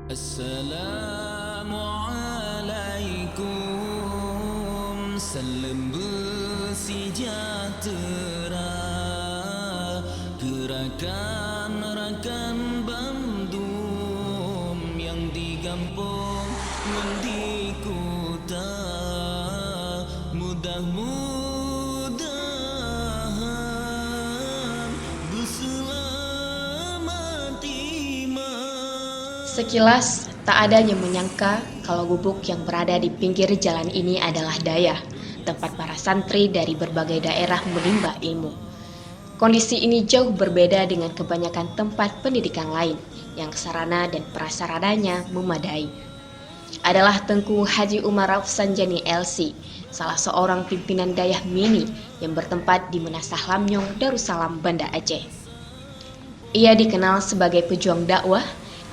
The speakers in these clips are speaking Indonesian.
Assalamualaikum, salam bersejahtera, gerakan rakan bandum yang digampung di kota, mudah-mudahan berselamat iman. Sekilas, tak ada yang menyangka kalau gubuk yang berada di pinggir jalan ini adalah Dayah, tempat para santri dari berbagai daerah menimba ilmu. Kondisi ini jauh berbeda dengan kebanyakan tempat pendidikan lain yang sarana dan prasarananya memadai. Adalah Tengku Haji Umar Rafsanjani LC, salah seorang pimpinan Dayah Mini yang bertempat di Menasah Lamnyong, Darussalam, Banda Aceh. Ia dikenal sebagai pejuang dakwah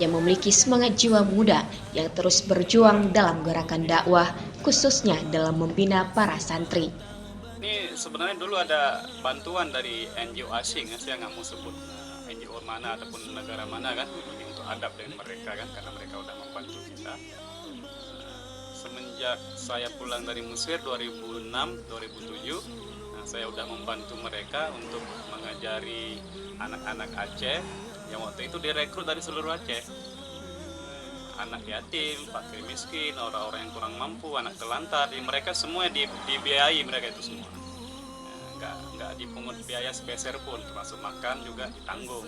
yang memiliki semangat jiwa muda yang terus berjuang dalam gerakan dakwah, khususnya dalam membina para santri. Ini sebenarnya dulu ada bantuan dari NGO asing, saya nggak mau sebut NGO mana ataupun negara mana kan, ini untuk adab dengan mereka kan, karena mereka udah membantu kita. Semenjak saya pulang dari Mesir 2006-2007, saya udah membantu mereka untuk mengajari anak-anak Aceh yang waktu itu direkrut dari seluruh Aceh. Anak yatim, fakir miskin, orang-orang yang kurang mampu, anak telantar, mereka semua dibiayai, mereka itu semua. Nggak dipungut biaya sepeser pun, termasuk makan juga ditanggung,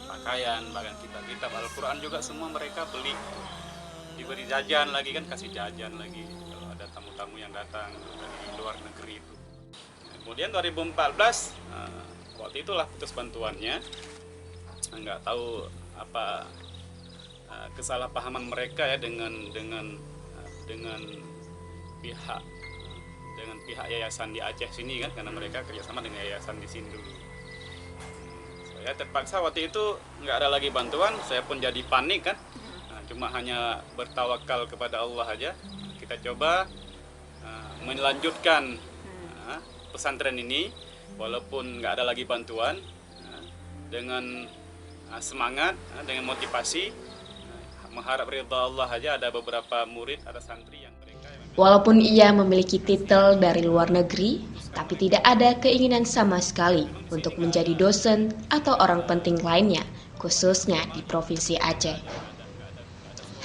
pakaian, bahkan kitab-kitab Al-Quran juga semua mereka beli, diberi jajan lagi kan, kasih jajan lagi kalau ada tamu-tamu yang datang dari luar negeri itu. Kemudian 2014, waktu itulah putus bantuannya. Nggak tahu apa kesalahpahaman mereka ya dengan pihak yayasan di Aceh sini kan, karena mereka kerjasama dengan yayasan di sini dulu. Saya terpaksa waktu itu nggak ada lagi bantuan, saya pun jadi panik kan. Cuma hanya bertawakal kepada Allah aja. Kita coba melanjutkan pesantren ini walaupun nggak ada lagi bantuan, dengan semangat, dengan motivasi, mengharap ridha Allah aja. Ada beberapa murid, ada santri yang mereka Walaupun ia memiliki titel dari luar negeri, tapi tidak ada keinginan sama sekali untuk menjadi dosen atau orang penting lainnya, khususnya di Provinsi Aceh.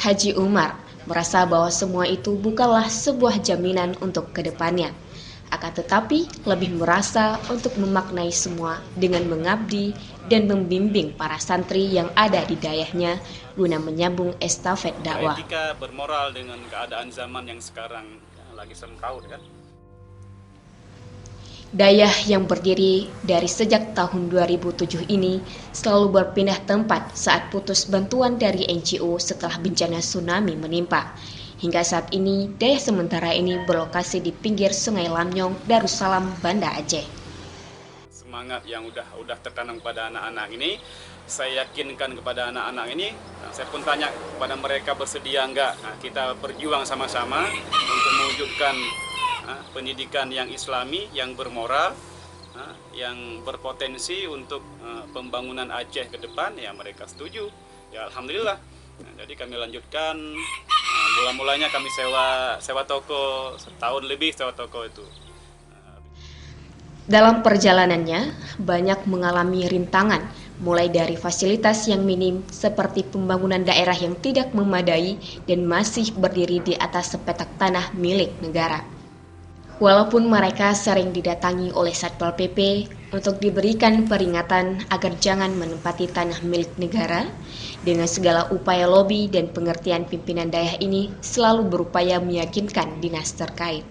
Haji Umar merasa bahwa semua itu bukanlah sebuah jaminan untuk kedepannya. Akan tetapi lebih merasa untuk memaknai semua dengan mengabdi dan membimbing para santri yang ada di dayahnya guna menyambung estafet dakwah. Etika bermoral dengan keadaan zaman yang sekarang lagi semraut kan. Dayah yang berdiri dari sejak tahun 2007 ini selalu berpindah tempat saat putus bantuan dari NGO setelah bencana tsunami menimpa. Hingga saat ini, Dayah sementara ini berlokasi di pinggir Sungai Lamnyong, Darussalam, Banda Aceh. Semangat yang udah tertanam kepada anak-anak ini, saya yakinkan kepada anak-anak ini. Saya pun tanya kepada mereka, bersedia enggak kita berjuang sama-sama untuk mewujudkan pendidikan yang islami, yang bermoral, yang berpotensi untuk pembangunan Aceh ke depan. Ya mereka setuju. Ya alhamdulillah. Jadi kami lanjutkan. Mula-mulanya kami sewa toko, setahun lebih sewa toko itu. Dalam perjalanannya, banyak mengalami rintangan, mulai dari fasilitas yang minim seperti pembangunan daerah yang tidak memadai dan masih berdiri di atas sepetak tanah milik negara. Walaupun mereka sering didatangi oleh Satpol PP untuk diberikan peringatan agar jangan menempati tanah milik negara, dengan segala upaya lobi dan pengertian pimpinan Dayah ini selalu berupaya meyakinkan dinas terkait.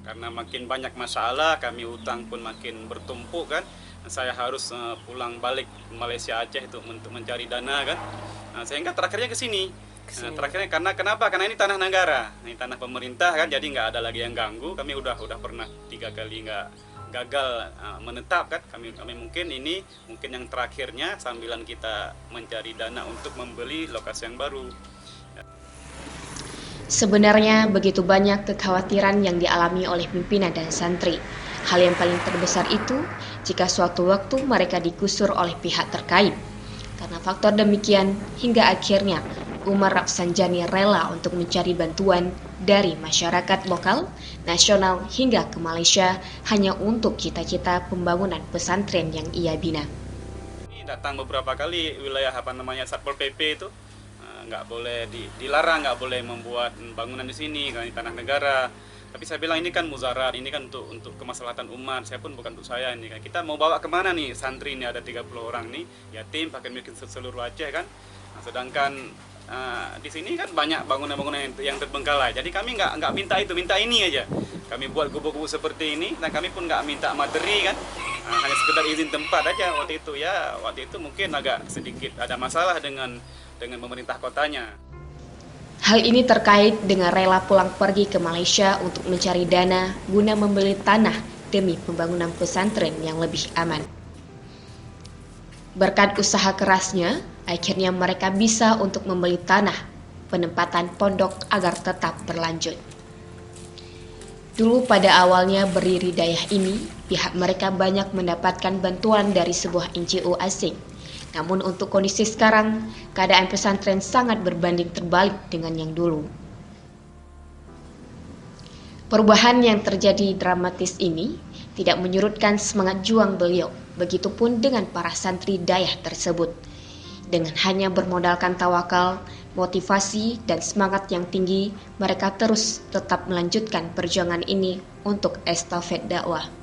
Karena makin banyak masalah, kami utang pun makin bertumpuk kan. Saya harus pulang balik ke Malaysia Aceh untuk mencari dana kan. Sehingga terakhirnya ke sini. Terakhirnya kenapa? Karena ini tanah negara, ini tanah pemerintah kan, jadi nggak ada lagi yang ganggu. Kami udah pernah 3 kali nggak gagal menetap kan. Kami mungkin ini yang terakhirnya sambilan kita mencari dana untuk membeli lokasi yang baru. Sebenarnya begitu banyak kekhawatiran yang dialami oleh pimpinan dan santri. Hal yang paling terbesar itu jika suatu waktu mereka digusur oleh pihak terkait. Karena faktor demikian hingga akhirnya Umar Rafsanjani rela untuk mencari bantuan dari masyarakat lokal, nasional hingga ke Malaysia hanya untuk cita-cita pembangunan pesantren yang ia bina. Ini datang beberapa kali wilayah Satpol PP itu nggak boleh dilarang, nggak boleh membuat bangunan di sini karena ini tanah negara. Tapi saya bilang ini kan muzarat, ini kan untuk kemaslahatan umat. Saya pun bukan untuk saya ini kan. Kita mau bawa kemana nih santri ini, ada 30 orang nih yatim pakai miskin seluruh Aceh kan. Nah, sedangkan di sini kan banyak bangunan-bangunan yang terbengkalai. Jadi kami nggak minta itu, minta ini aja. Kami buat gubuk-gubuk seperti ini dan kami pun nggak minta materi kan. Hanya sekedar izin tempat aja waktu itu ya. Waktu itu mungkin agak sedikit ada masalah dengan pemerintah kotanya. Hal ini terkait dengan rela pulang pergi ke Malaysia untuk mencari dana guna membeli tanah demi pembangunan pesantren yang lebih aman. Berkat usaha kerasnya, akhirnya mereka bisa untuk membeli tanah penempatan pondok agar tetap berlanjut. Dulu pada awalnya berdiri Dayah ini, pihak mereka banyak mendapatkan bantuan dari sebuah NGO asing. Namun untuk kondisi sekarang, keadaan pesantren sangat berbanding terbalik dengan yang dulu. Perubahan yang terjadi dramatis ini tidak menyurutkan semangat juang beliau, begitupun dengan para santri Dayah tersebut. Dengan hanya bermodalkan tawakal, motivasi, dan semangat yang tinggi, mereka terus tetap melanjutkan perjuangan ini untuk estafet dakwah.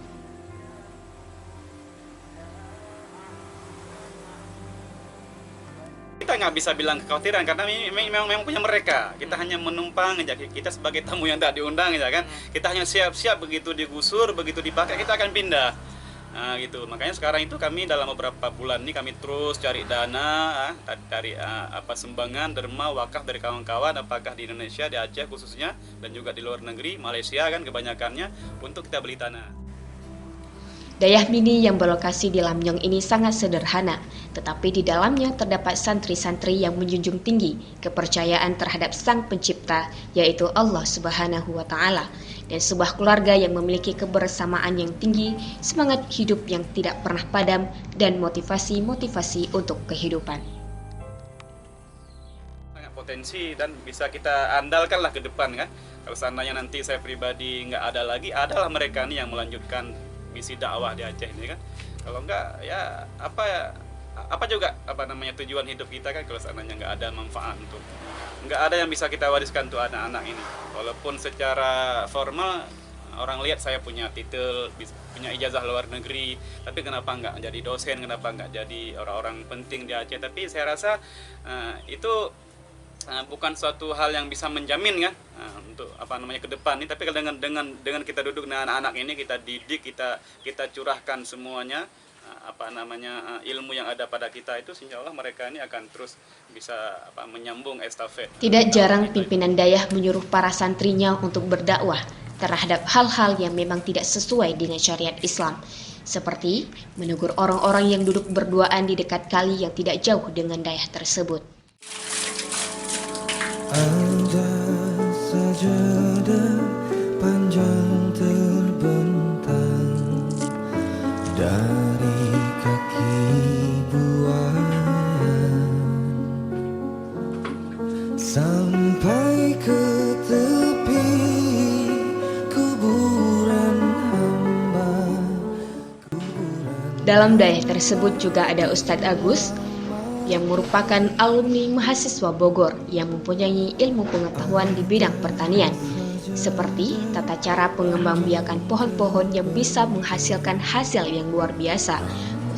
Kita nggak bisa bilang kekhawatiran karena memang punya mereka. Kita hanya menumpang aja. Kita sebagai tamu yang tak diundang ya kan. Kita hanya siap-siap begitu digusur, begitu dipakai kita akan pindah. Nah, gitu. Makanya sekarang itu kami dalam beberapa bulan ini kami terus cari dana, cari sumbangan, derma, wakaf dari kawan-kawan apakah di Indonesia, di Aceh khususnya dan juga di luar negeri, Malaysia kan kebanyakannya untuk kita beli tanah. Dayah mini yang berlokasi di Lamnyong ini sangat sederhana, tetapi di dalamnya terdapat santri-santri yang menjunjung tinggi kepercayaan terhadap Sang Pencipta, yaitu Allah Subhanahu wa Ta'ala, dan sebuah keluarga yang memiliki kebersamaan yang tinggi, semangat hidup yang tidak pernah padam, dan motivasi-motivasi untuk kehidupan. Sangat potensi dan bisa kita andalkanlah ke depan kan. Kalau seandainya nanti saya pribadi nggak ada lagi, adalah mereka nih yang melanjutkan misi dakwah di Aceh ini kan. Kalau enggak ya apa juga tujuan hidup kita kan kalau seandainya nggak ada manfaat untuk nggak ada yang bisa kita wariskan untuk anak-anak ini. Walaupun secara formal orang lihat saya punya titel, punya ijazah luar negeri, tapi kenapa nggak jadi dosen, kenapa nggak jadi orang-orang penting di Aceh. Tapi saya rasa itu bukan suatu hal yang bisa menjamin kan untuk ke depan ini. Tapi dengan kita duduk dengan anak-anak ini, kita didik, kita curahkan semuanya ilmu yang ada pada kita itu, insya Allah mereka ini akan terus bisa menyambung estafet. Tidak jarang pimpinan Dayah menyuruh para santrinya untuk berdakwah terhadap hal-hal yang memang tidak sesuai dengan syariat Islam, seperti menegur orang-orang yang duduk berduaan di dekat kali yang tidak jauh dengan Dayah tersebut. Ada sajadah panjang terbentang dari kaki buaya sampai ke tepi kuburan hamba. Dalam Dayah tersebut juga ada Ustadz Agus yang merupakan alumni mahasiswa Bogor yang mempunyai ilmu pengetahuan di bidang pertanian, seperti tata cara pengembangbiakan pohon-pohon yang bisa menghasilkan hasil yang luar biasa,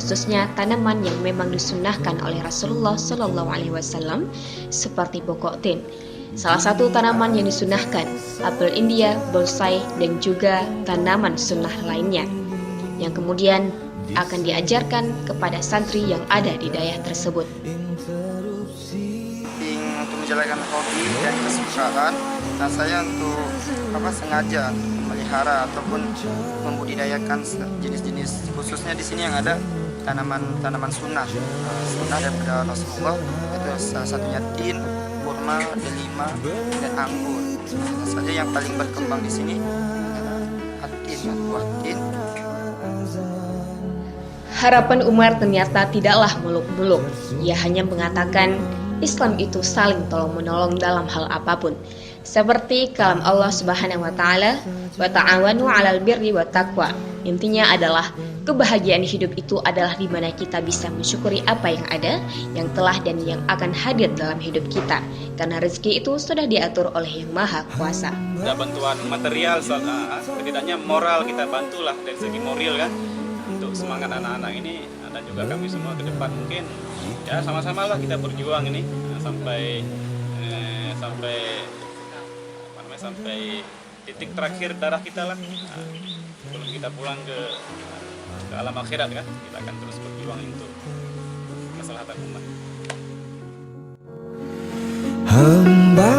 khususnya tanaman yang memang disunahkan oleh Rasulullah SAW, seperti pokok tin. Salah satu tanaman yang disunahkan, apel India, bonsai, dan juga tanaman sunnah lainnya, yang kemudian akan diajarkan kepada santri yang ada di Dayah tersebut. Untuk menjalankan hobi dan kesukaan, nah saya untuk sengaja melihara ataupun membudidayakan jenis-jenis, khususnya di sini yang ada tanaman sunnah daripada Rasulullah, itu salah satunya tin, kurma, delima, dan anggur. Saja yang paling berkembang di sini tin, buah tin. Harapan Umar ternyata tidaklah muluk-muluk. Ia hanya mengatakan Islam itu saling tolong-menolong dalam hal apapun. Seperti kalam Allah Subhanahu wa taala, "Wa ta'awanu 'alal birri wat taqwa." Intinya adalah kebahagiaan hidup itu adalah di mana kita bisa mensyukuri apa yang ada, yang telah dan yang akan hadir dalam hidup kita. Karena rezeki itu sudah diatur oleh Yang Maha Kuasa. Ada bantuan material, setidaknya moral kita bantulah dari segi moral kan, untuk semangat anak-anak ini. Dan juga kami semua ke depan mungkin ya sama-sama lah kita berjuang ini sampai sampai titik terakhir darah kita lah. Sebelum kita pulang ke alam akhirat kan, kita akan terus berjuang untuk kemaslahatan umat. Hamba